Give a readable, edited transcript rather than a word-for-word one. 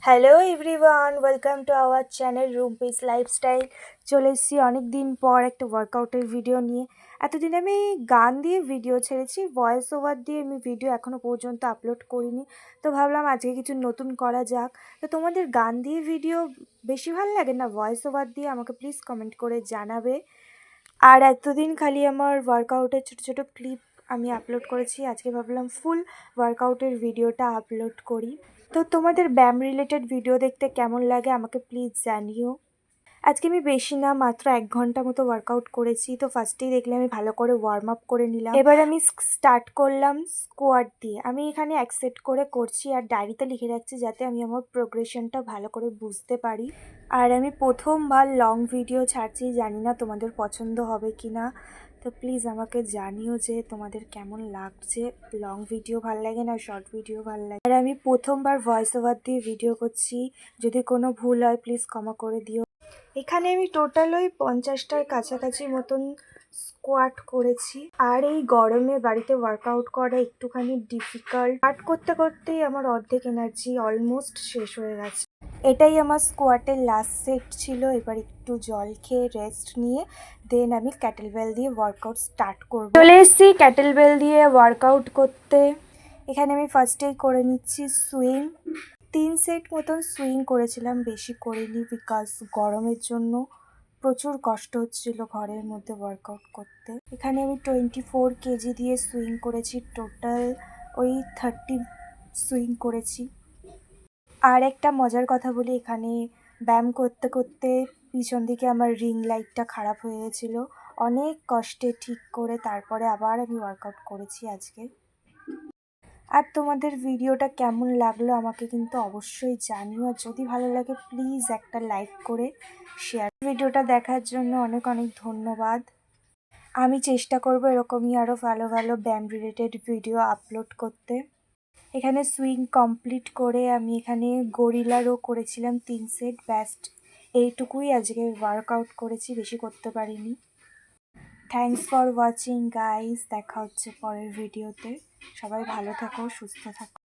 Hello everyone, welcome to our channel Rumpi's lifestyle. চলে এসেছি অনেক দিন পর একটা ওয়ার্কআউটের ভিডিও নিয়ে। এতদিন আমি গান দিয়ে ভিডিও ছেড়েছি, ভয়েস ওভার দিয়ে আমি ভিডিও এখনও পর্যন্ত আপলোড করিনি। তো ভাবলাম আজকে কিছু নতুন করা যাক। তো তোমাদের গান দিয়ে ভিডিও বেশি ভালো লাগে না ভয়েস ওভার দিয়ে? আমাকে প্লিজ কমেন্ট করে জানাবে। আর এতদিন খালি আমার ওয়ার্কআউটের ছোটো ছোটো ক্লিপ আমি আপলোড করেছি, আজকে ভাবলাম ফুল ওয়ার্কআউটের ভিডিওটা আপলোড করি। তো তোমাদের ব্যায়াম রিলেটেড ভিডিও দেখতে কেমন লাগে আমাকে প্লিজ জানিও। আজকে আমি বেশি না, মাত্র 1 ঘন্টা মতো ওয়ার্কআউট করেছি। তো ফার্স্টেই দেখলে আমি ভালো করে ওয়ার্ম আপ করে নিলাম। এবার আমি স্টার্ট করলাম স্কোয়াট দিয়ে। আমি এখানে 1 সেট করে করছি আর ডায়েরিতে লিখে রাখছি যাতে আমি আমার প্রোগ্রেশনটা ভালো করে বুঝতে পারি। আর আমি প্রথমবার লং ভিডিও ছাড়ছি, জানি না তোমাদের পছন্দ হবে কি না। তো প্লিজ আমাকে জানিও যে তোমাদের কেমন লাগছে, লং ভিডিও ভাল লাগে না শর্ট ভিডিও ভাল লাগে। আর আমি প্রথমবার ভয়েস ওভার দিয়ে ভিডিও করছি, যদি কোনো ভুল হয় প্লিজ ক্ষমা করে দিও। এখানে আমি টোটাল ওই 50টার কাছাকাছি মতন স্কোয়াট করেছি। আর এই গরমে বাড়িতে ওয়ার্কআউট করা একটুখানি ডিফিকাল্ট। স্টার্ট করতে করতেই আমার অর্ধেক এনার্জি অলমোস্ট শেষ হয়ে গেছে। এটাই আমার স্কোয়াটের লাস্ট সেট ছিল। এবার একটু জল খেয়ে রেস্ট নিয়ে দেন আমি ক্যাটেলবেল দিয়ে ওয়ার্কআউট স্টার্ট করব। চলে এসেছি ক্যাটেলবেল দিয়ে ওয়ার্কআউট করতে। এখানে আমি ফার্স্টেই করে নিচ্ছি সুইং। 3 সেট মতন সুইং করেছিলাম, বেশি করিনি বিকজ গরমের জন্য প্রচুর কষ্ট হচ্ছিল ঘরের মধ্যে ওয়ার্কআউট করতে। এখানে আমি 24 কেজি দিয়ে সুইং করেছি, টোটাল ওই 30 সুইং করেছি। আর একটা মজার কথা বলি, এখানে ব্যায়াম করতে করতে পিছন দিকে আমার রিং লাইটটা খারাপ হয়ে গেছিলো। অনেক কষ্টে ঠিক করে তারপরে আবার আমি ওয়ার্কআউট করেছি আজকে। আর তোমাদের ভিডিওটা কেমন লাগলো আমাকে কিন্তু অবশ্যই জানিও। আর যদি ভালো লাগে প্লিজ একটা লাইক করে শেয়ার। ভিডিওটা দেখার জন্য অনেক অনেক ধন্যবাদ। আমি চেষ্টা করব এরকমই আরও ভালো ভালো ব্যায়াম রিলেটেড ভিডিও আপলোড করতে। এখানে সুইং কমপ্লিট করে আমি এখানে গরিলারও করেছিলাম 3 সেট। ব্যাস্ট এইটুকুই আজকে ওয়ার্কআউট করেছি, বেশি করতে পারিনি। থ্যাঙ্কস ফর ওয়াচিং গাইস, দেখা হচ্ছে পরের ভিডিওতে। সবাই ভালো থাকো, সুস্থ থাকো।